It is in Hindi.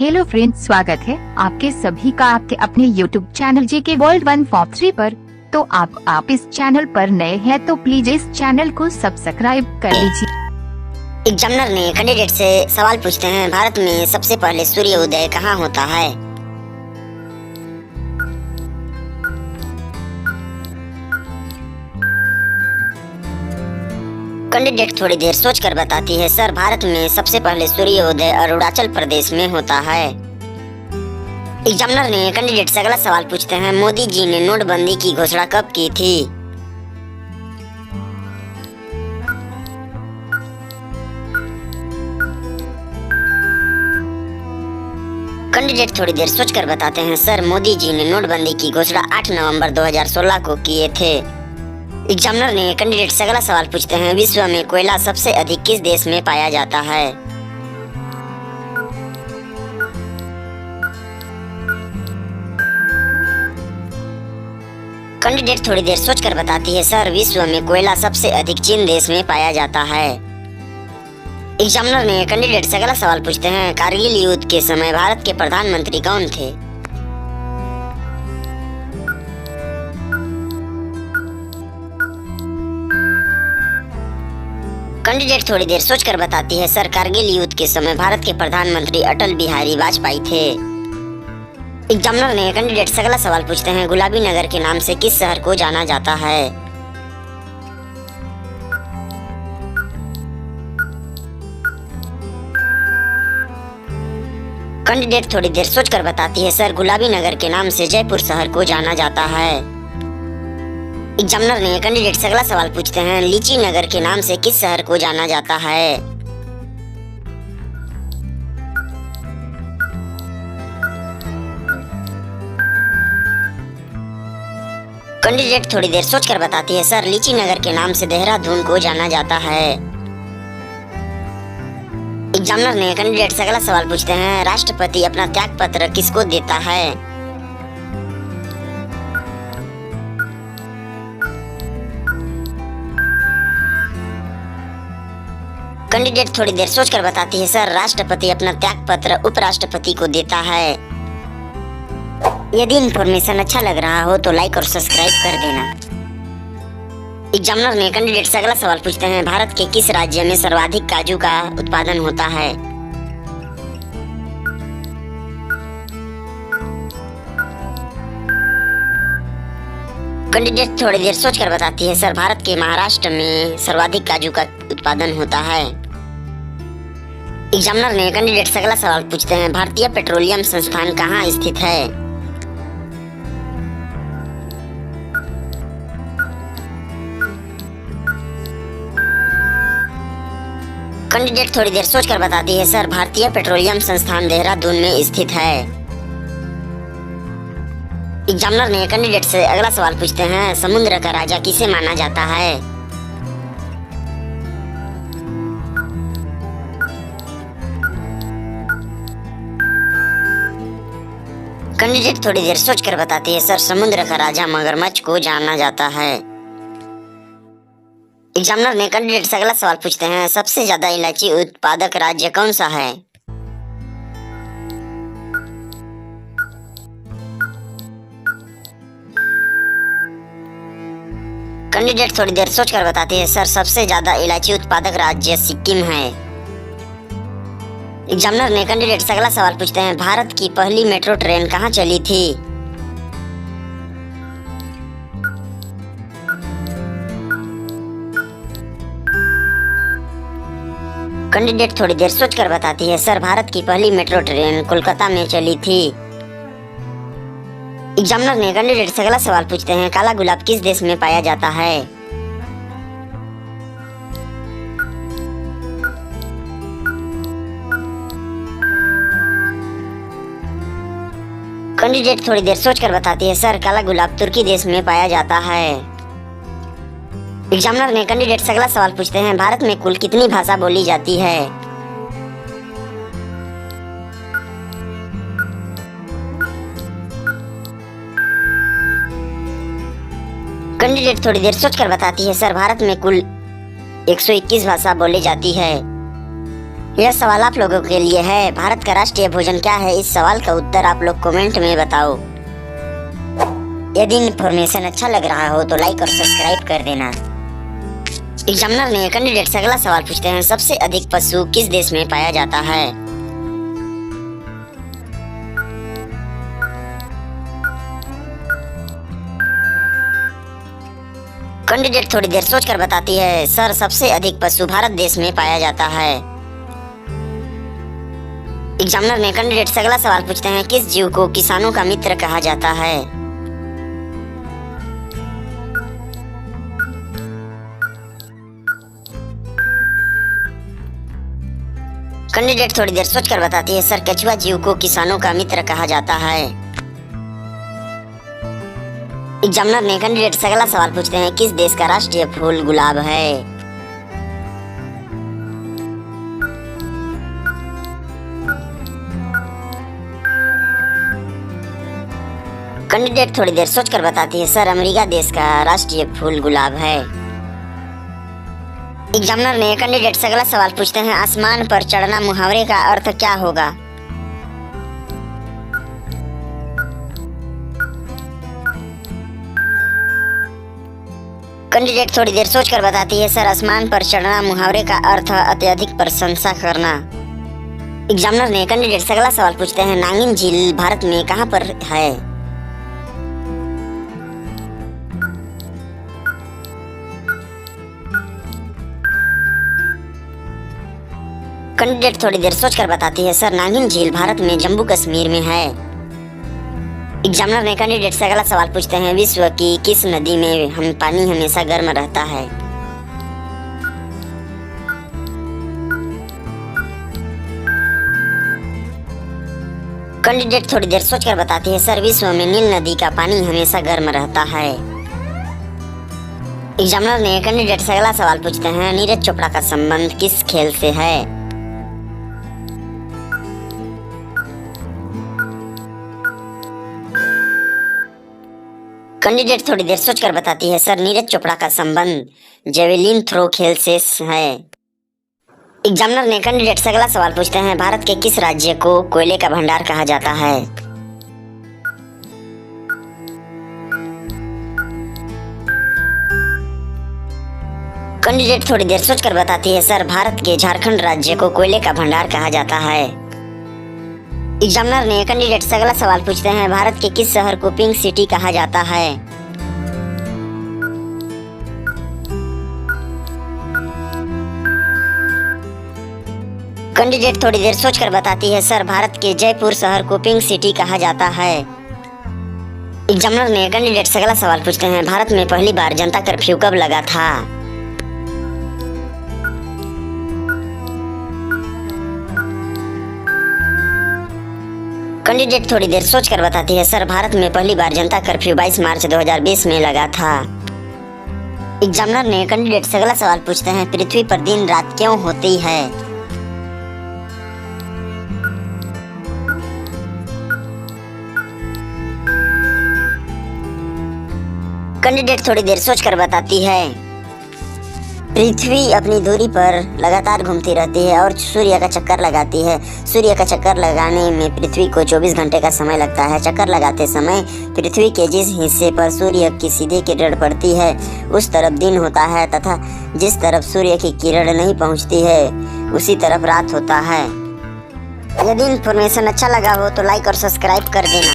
हेलो फ्रेंड्स, स्वागत है आपके सभी का आपके अपने यूट्यूब चैनल जेके वर्ल्ड 143 पर। तो आप इस चैनल पर नए हैं तो प्लीज इस चैनल को सब्सक्राइब कर लीजिए। एग्जामिनर ने कैंडिडेट से सवाल पूछते हैं, भारत में सबसे पहले सूर्योदय कहाँ होता है? कैंडिडेट थोड़ी देर सोचकर बताती है, सर भारत में सबसे पहले सूर्योदय अरुणाचल प्रदेश में होता है। एग्जामिनर ने कैंडिडेट से अगला सवाल पूछते हैं, मोदी जी ने नोटबंदी की घोषणा कब की थी? कैंडिडेट थोड़ी देर सोचकर बताते हैं, सर मोदी जी ने नोटबंदी की घोषणा 8 नवंबर 2016 को किए थे। एग्जामिनर ने कैंडिडेट से अगला सवाल पूछते हैं, विश्व में कोयला सबसे अधिक किस देश में पाया जाता है? कैंडिडेट थोड़ी देर सोचकर बताती है, सर विश्व में कोयला सबसे अधिक चीन देश में पाया जाता है। एग्जामिनर ने कैंडिडेट से अगला सवाल पूछते हैं, कारगिल युद्ध के समय भारत के प्रधानमंत्री कौन थे? कैंडिडेट थोड़ी देर सोचकर बताती है, सर कारगिल युद्ध के समय भारत के प्रधानमंत्री अटल बिहारी वाजपेयी थे। एग्जामिनर ने कैंडिडेट से अगला सवाल पूछते हैं, गुलाबी नगर के नाम से किस शहर को जाना जाता है? कैंडिडेट थोड़ी देर सोचकर बताती है, सर गुलाबी नगर के नाम से जयपुर शहर को जाना जाता है। एग्जामिनर ने कैंडिडेट से अगला सवाल पूछते हैं, लीची नगर के नाम से किस शहर को जाना जाता है? कैंडिडेट थोड़ी देर सोचकर बताती है, सर लीची नगर के नाम से देहरादून को जाना जाता है। एग्जामिनर ने कैंडिडेट से अगला सवाल पूछते हैं, राष्ट्रपति अपना त्याग पत्र किसको देता है? कैंडिडेट थोड़ी देर सोचकर बताती है, सर राष्ट्रपति अपना त्याग पत्र उपराष्ट्रपति को देता है। यदि इन्फॉर्मेशन अच्छा लग रहा हो तो लाइक और सब्सक्राइब कर देना। एग्जामिनर ने कैंडिडेट से अगला सवाल पूछते हैं, भारत के किस राज्य में सर्वाधिक काजू का उत्पादन होता है? कैंडिडेट थोड़ी देर सोचकर बताती है, सर भारत के महाराष्ट्र में सर्वाधिक काजू का उत्पादन होता है। एग्जामिनर ने कैंडिडेट से अगला सवाल पूछते हैं, भारतीय पेट्रोलियम संस्थान कहाँ स्थित है? कैंडिडेट थोड़ी देर सोचकर बताती है, सर भारतीय पेट्रोलियम संस्थान देहरादून में स्थित है। एग्जामिनर ने कैंडिडेट से अगला सवाल पूछते हैं, समुद्र का राजा किसे माना जाता है? कैंडिडेट थोड़ी देर सोचकर बताती है, सर समुद्र का राजा मगरमच्छ को जाना जाता है। एग्जामिनर ने कैंडिडेट से अगला सवाल पूछते हैं, सबसे ज्यादा इलायची उत्पादक राज्य कौन सा है? कैंडिडेट थोड़ी देर सोचकर बताती है, सर सबसे ज्यादा इलायची उत्पादक राज्य सिक्किम है। एग्जामिनर ने कैंडिडेट से अगला सवाल पूछते हैं, भारत की पहली मेट्रो ट्रेन कहाँ चली थी? कैंडिडेट थोड़ी देर सोचकर बताती है, सर भारत की पहली मेट्रो ट्रेन कोलकाता में चली थी। एग्जामिनर ने कैंडिडेट से अगला सवाल पूछते हैं, काला गुलाब किस देश में पाया जाता है? कैंडिडेट थोड़ी देर सोचकर बताती है, सर काला गुलाब तुर्की देश में पाया जाता है। एग्जामिनर ने कैंडिडेट से अगला सवाल पूछते हैं, भारत में कुल कितनी भाषा बोली जाती है? कैंडिडेट थोड़ी देर सोचकर बताती है, सर भारत में कुल 121 भाषा बोली जाती है। यह सवाल आप लोगों के लिए है। भारत का राष्ट्रीय भोजन क्या है? इस सवाल का उत्तर आप लोग कमेंट में बताओ। यदि इन्फॉर्मेशन अच्छा लग रहा हो तो लाइक और सब्सक्राइब कर देना। एग्जामिनर ने कैंडिडेट से अगला सवाल पूछते हैं, सबसे अधिक पशु किस देश में पाया जाता है? कैंडिडेट थोड़ी देर सोचकर बताती है, सर सबसे अधिक पशु भारत देश में पाया जाता है। एग्जामिनर ने कैंडिडेट से अगला सवाल पूछते हैं, किस जीव को किसानों का मित्र कहा जाता है? कैंडिडेट थोड़ी देर सोचकर बताती है, सर केंचुआ जीव को किसानों का मित्र कहा जाता है। एग्जामिनर ने कैंडिडेट से अगला सवाल पूछते हैं, किस देश का राष्ट्रीय फूल गुलाब है? कैंडिडेट थोड़ी देर सोचकर बताती है, सर अमेरिका देश का राष्ट्रीय फूल गुलाब है। एग्जामिनर ने कैंडिडेट से अगला सवाल पूछते हैं, आसमान पर चढ़ना मुहावरे का अर्थ क्या होगा? कैंडिडेट थोड़ी देर सोचकर बताती है, सर आसमान पर चढ़ना मुहावरे का अर्थ अत्यधिक प्रशंसा करना। एग्जामिनर ने कैंडिडेट से अगला सवाल पूछते हैं, नागिन झील भारत में कहाँ पर है? कैंडिडेट थोड़ी देर सोचकर बताती है, सर नागिन झील भारत में जम्मू कश्मीर में है। एग्जामिनर ने कैंडिडेट से अगला सवाल पूछते हैं, विश्व की किस नदी में पानी हमेशा गर्म रहता है? कैंडिडेट थोड़ी देर सोचकर बताती है, सर विश्व में नील नदी का पानी हमेशा गर्म रहता है। एग्जामिनर ने कैंडिडेट से अगला सवाल पूछते हैं, नीरज चोपड़ा का संबंध किस खेल से है? कैंडिडेट थोड़ी देर सोचकर बताती है, सर नीरज चोपड़ा का संबंध जेवेलिन थ्रो खेल से है। एग्जामिनर ने कैंडिडेट से अगला सवाल पूछते हैं, भारत के किस राज्य को कोयले का भंडार कहा जाता है? कैंडिडेट थोड़ी देर सोचकर बताती है, सर भारत के झारखंड राज्य को कोयले का भंडार कहा जाता है। एग्जामिनर ने कैंडिडेट से अगला सवाल पूछते हैं, भारत के किस शहर को पिंक सिटी कहा जाता है? कैंडिडेट थोड़ी देर सोचकर बताती है, सर भारत के जयपुर शहर को पिंक सिटी कहा जाता है। एग्जामिनर ने कैंडिडेट से अगला सवाल पूछते हैं, भारत में पहली बार जनता कर्फ्यू कब लगा था? कैंडिडेट थोड़ी देर सोचकर बताती है, सर भारत में पहली बार जनता कर्फ्यू 22 मार्च 2020 में लगा था। एग्जामिनर ने कैंडिडेट से अगला सवाल पूछते हैं, पृथ्वी पर दिन रात क्यों होती है? कैंडिडेट थोड़ी देर सोचकर बताती है, पृथ्वी अपनी धुरी पर लगातार घूमती रहती है और सूर्य का चक्कर लगाती है। सूर्य का चक्कर लगाने में पृथ्वी को 24 घंटे का समय लगता है। चक्कर लगाते समय पृथ्वी के जिस हिस्से पर सूर्य की सीधी किरण पड़ती है उस तरफ दिन होता है तथा जिस तरफ सूर्य की किरण नहीं पहुंचती है उसी तरफ रात होता है। यदि इन्फॉर्मेशन अच्छा लगा हो तो लाइक और सब्सक्राइब कर देना।